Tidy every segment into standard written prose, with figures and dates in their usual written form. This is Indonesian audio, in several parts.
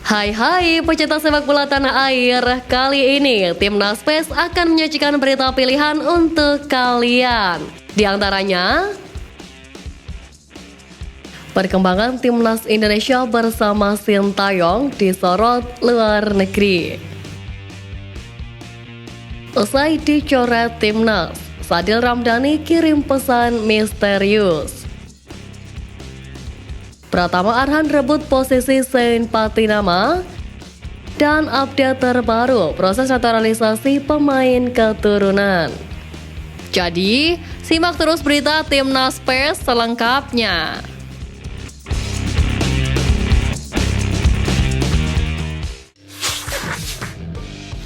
Hai pecinta sepak bola tanah air. Kali ini Timnas PES akan menyajikan berita pilihan untuk kalian. Di antaranya, perkembangan Timnas Indonesia bersama Sintayong disorot luar negeri. Usai dicoret Timnas, Sadil Ramdhani kirim pesan misterius. Pratama Arhan rebut posisi Saint Patinama. Dan update terbaru proses naturalisasi pemain keturunan. Jadi, simak terus berita Timnas PES selengkapnya.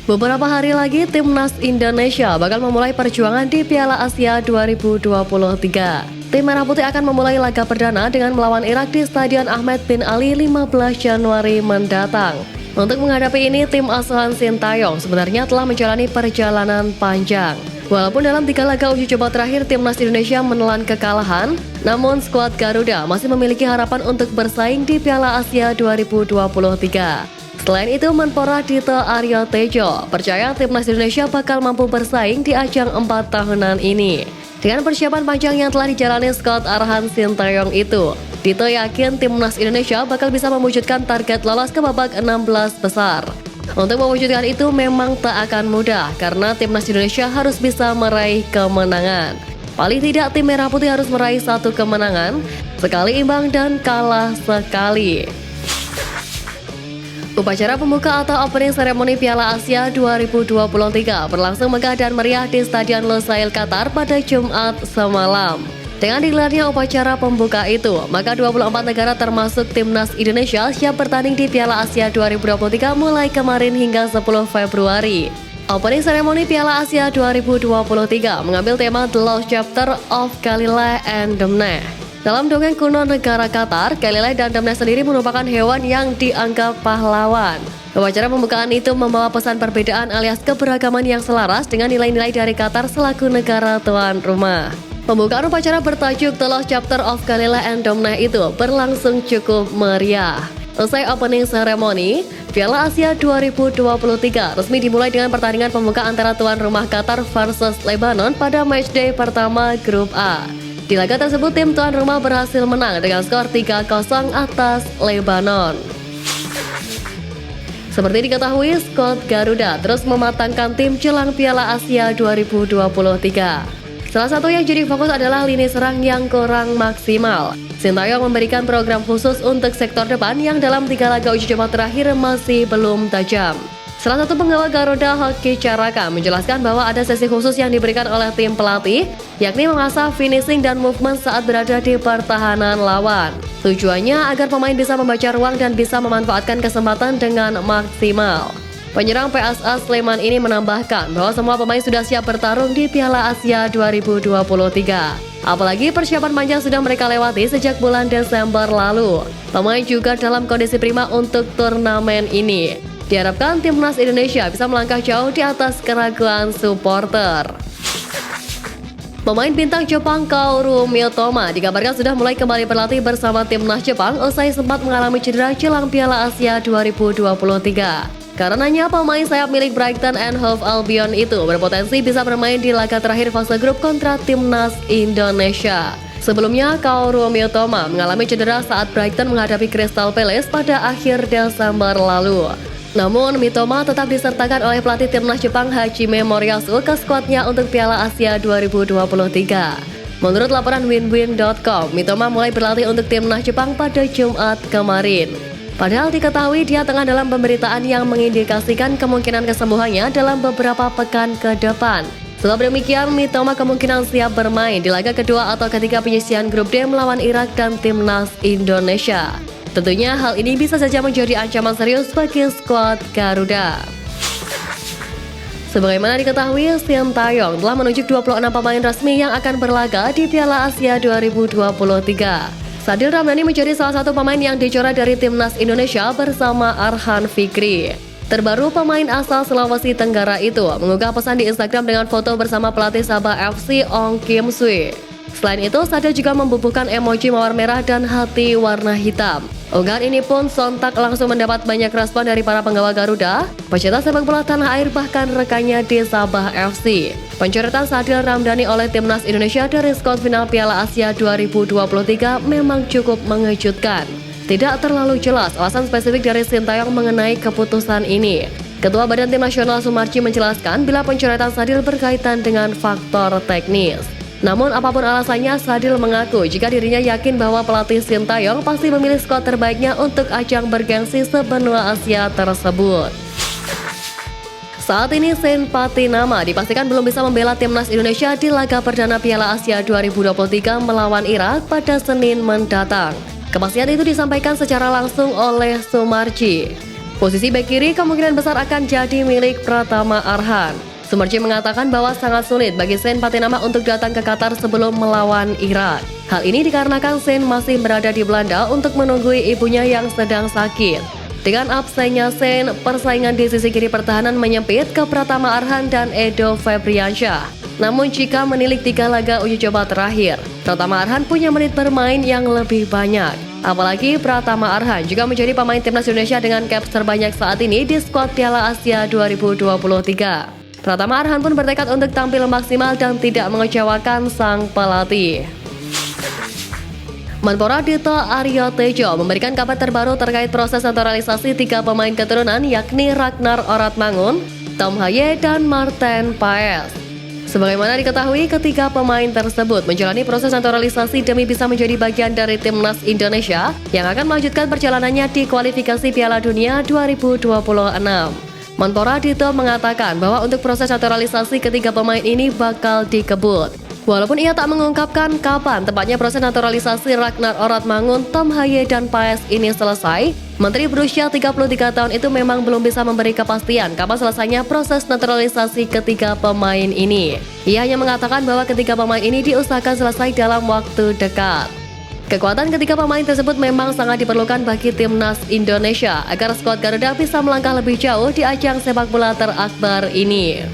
Beberapa hari lagi Timnas Indonesia bakal memulai perjuangan di Piala Asia 2023. Tim Merah Putih akan memulai laga perdana dengan melawan Irak di Stadion Ahmed bin Ali 15 Januari mendatang. Untuk menghadapi ini, tim asuhan Sintayong sebenarnya telah menjalani perjalanan panjang. Walaupun dalam 3 laga uji coba terakhir Timnas Indonesia menelan kekalahan, namun skuad Garuda masih memiliki harapan untuk bersaing di Piala Asia 2023. Selain itu, Menpora Dito Aryo Tejo percaya Timnas Indonesia bakal mampu bersaing di ajang 4 tahunan ini. Dengan persiapan panjang yang telah dijalani skuad Arhan Sintayong itu, Dito yakin Timnas Indonesia bakal bisa mewujudkan target lolos ke babak 16 besar. Untuk mewujudkan itu memang tak akan mudah karena Timnas Indonesia harus bisa meraih kemenangan. Paling tidak tim Merah Putih harus meraih 1 kemenangan, sekali imbang dan kalah sekali. Upacara pembuka atau opening ceremony Piala Asia 2023 berlangsung megah dan meriah di Stadion Lusail Qatar pada Jumat semalam. Dengan digelarnya upacara pembuka itu, maka 24 negara termasuk Timnas Indonesia siap bertanding di Piala Asia 2023 mulai kemarin hingga 10 Februari. Opening ceremony Piala Asia 2023 mengambil tema The Lost Chapter of Galilei and Demneh. Dalam dongeng kuno negara Qatar, Galilei dan Demneh sendiri merupakan hewan yang dianggap pahlawan. Upacara pembukaan itu membawa pesan perbedaan alias keberagaman yang selaras dengan nilai-nilai dari Qatar selaku negara tuan rumah. Pembukaan upacara bertajuk The Lost Chapter of Galilei and Demneh itu berlangsung cukup meriah. Usai opening ceremony, Piala Asia 2023 resmi dimulai dengan pertandingan pembuka antara tuan rumah Qatar versus Lebanon pada matchday pertama Grup A. Di laga tersebut, tim tuan rumah berhasil menang dengan skor 3-0 atas Lebanon. Seperti diketahui, skuad Garuda terus mematangkan tim jelang Piala Asia 2023. Salah satu yang jadi fokus adalah lini serang yang kurang maksimal. Sintayong memberikan program khusus untuk sektor depan yang dalam 3 laga uji coba terakhir masih belum tajam. Salah satu penggawa Garuda, Hoki Caraka, menjelaskan bahwa ada sesi khusus yang diberikan oleh tim pelatih, yakni mengasah finishing dan movement saat berada di pertahanan lawan. Tujuannya agar pemain bisa membaca ruang dan bisa memanfaatkan kesempatan dengan maksimal. Penyerang PSS Sleman ini menambahkan bahwa semua pemain sudah siap bertarung di Piala Asia 2023. Apalagi persiapan panjang sudah mereka lewati sejak bulan Desember lalu. Pemain juga dalam kondisi prima untuk turnamen ini. Diharapkan Timnas Indonesia bisa melangkah jauh di atas keraguan supporter. Pemain bintang Jepang Kaoru Mitoma dikabarkan sudah mulai kembali berlatih bersama Timnas Jepang usai sempat mengalami cedera jelang Piala Asia 2023. Karenanya pemain sayap milik Brighton and Hove Albion itu berpotensi bisa bermain di laga terakhir fase grup kontra Timnas Indonesia. Sebelumnya, Kaoru Mitoma mengalami cedera saat Brighton menghadapi Crystal Palace pada akhir Desember lalu. Namun, Mitoma tetap disertakan oleh pelatih Timnas Jepang Hajime Moriyasu ke skuadnya untuk Piala Asia 2023. Menurut laporan winwin.com, Mitoma mulai berlatih untuk Timnas Jepang pada Jumat kemarin. Padahal diketahui dia tengah dalam pemberitaan yang mengindikasikan kemungkinan kesembuhannya dalam beberapa pekan ke depan. Sebab demikian, Mitoma kemungkinan siap bermain di laga kedua atau ketiga penyisihan grup D melawan Irak dan Timnas Indonesia. Tentunya hal ini bisa saja menjadi ancaman serius bagi skuad Garuda. Sebagaimana diketahui, Sintayong telah menunjuk 26 pemain resmi yang akan berlaga di Piala Asia 2023. Sadil Ramdhani menjadi salah satu pemain yang dicoret dari Timnas Indonesia bersama Arhan Fikri. Terbaru, pemain asal Sulawesi Tenggara itu mengunggah pesan di Instagram dengan foto bersama pelatih Sabah FC Ong Kim Sui. Selain itu, Sadil juga membubuhkan emoji mawar merah dan hati warna hitam. Unggahan ini pun sontak langsung mendapat banyak respon dari para penggawa Garuda, pecinta sepak bola tanah air bahkan rekannya di Sabah FC. Pencoretan Sadil Ramdhani oleh Timnas Indonesia dari skor final Piala Asia 2023 memang cukup mengejutkan. Tidak terlalu jelas alasan spesifik dari Sintayong mengenai keputusan ini. Ketua Badan Tim Nasional Sumarji menjelaskan bila pencoretan Sadil berkaitan dengan faktor teknis. Namun apapun alasannya, Sadil mengaku jika dirinya yakin bahwa pelatih Sintayong pasti memilih skuad terbaiknya untuk ajang bergengsi sebenua Asia tersebut. Saat ini Saint Patinama dipastikan belum bisa membela Timnas Indonesia di laga perdana Piala Asia 2023 melawan Irak pada Senin mendatang. Kepastian itu disampaikan secara langsung oleh Sumarji. Posisi bek kiri kemungkinan besar akan jadi milik Pratama Arhan. Sumarji mengatakan bahwa sangat sulit bagi Saint Patinama untuk datang ke Qatar sebelum melawan Irak. Hal ini dikarenakan Saint masih berada di Belanda untuk menunggui ibunya yang sedang sakit. Dengan absennya Saint, persaingan di sisi kiri pertahanan menyempit ke Pratama Arhan dan Edo Febriansyah. Namun jika menilik 3 laga uji coba terakhir, Pratama Arhan punya menit bermain yang lebih banyak. Apalagi Pratama Arhan juga menjadi pemain Timnas Indonesia dengan caps terbanyak saat ini di skuad Piala Asia 2023. Pratama Arhan pun bertekad untuk tampil maksimal dan tidak mengecewakan sang pelatih. Menpora Dito Aryo Tejo memberikan kabar terbaru terkait proses naturalisasi 3 pemain keturunan yakni Ragnar Oratmangun, Tom Haye, dan Marten Paes. Sebagaimana diketahui, ketiga pemain tersebut menjalani proses naturalisasi demi bisa menjadi bagian dari Timnas Indonesia yang akan melanjutkan perjalanannya di kualifikasi Piala Dunia 2026. Menpora Dito mengatakan bahwa untuk proses naturalisasi ketiga pemain ini bakal dikebut. Walaupun ia tak mengungkapkan kapan tepatnya proses naturalisasi Ragnar Oratmangun, Tom Haye, dan Paes ini selesai, Menteri berusia 33 tahun itu memang belum bisa memberi kepastian kapan selesainya proses naturalisasi ketiga pemain ini. Ia hanya mengatakan bahwa ketiga pemain ini diusahakan selesai dalam waktu dekat. Kekuatan ketiga pemain tersebut memang sangat diperlukan bagi Timnas Indonesia agar skuad Garuda bisa melangkah lebih jauh di ajang sepak bola terakbar ini.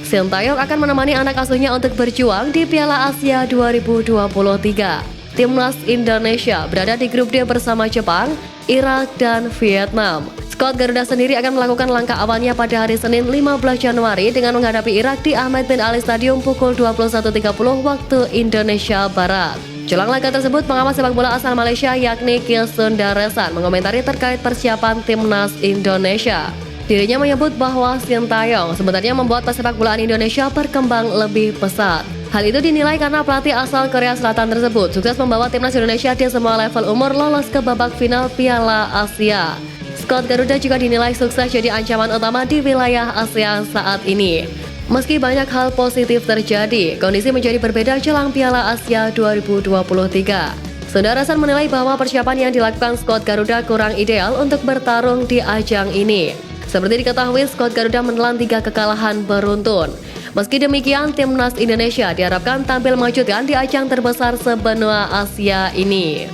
Sintayong akan menemani anak asuhnya untuk berjuang di Piala Asia 2023. Timnas Indonesia berada di grup D bersama Jepang, Irak, dan Vietnam. Skuad Garuda sendiri akan melakukan langkah awalnya pada hari Senin 15 Januari dengan menghadapi Irak di Ahmed bin Ali Stadium pukul 21.30 waktu Indonesia Barat. Jelang laga tersebut, pengamat sepak bola asal Malaysia yakni Kilsun Daresan mengomentari terkait persiapan Timnas Indonesia. Dirinya menyebut bahwa Sintayong sebenarnya membuat pesepak bolaan Indonesia berkembang lebih pesat. Hal itu dinilai karena pelatih asal Korea Selatan tersebut sukses membawa Timnas Indonesia di semua level umur lolos ke babak final Piala Asia. Skuad Garuda juga dinilai sukses jadi ancaman utama di wilayah ASEAN saat ini. Meski banyak hal positif terjadi, kondisi menjadi berbeda jelang Piala Asia 2023. Sundarasan menilai bahwa persiapan yang dilakukan skuad Garuda kurang ideal untuk bertarung di ajang ini. Seperti diketahui, skuad Garuda menelan 3 kekalahan beruntun. Meski demikian, Timnas Indonesia diharapkan tampil mengejutkan di ajang terbesar sebenua Asia ini.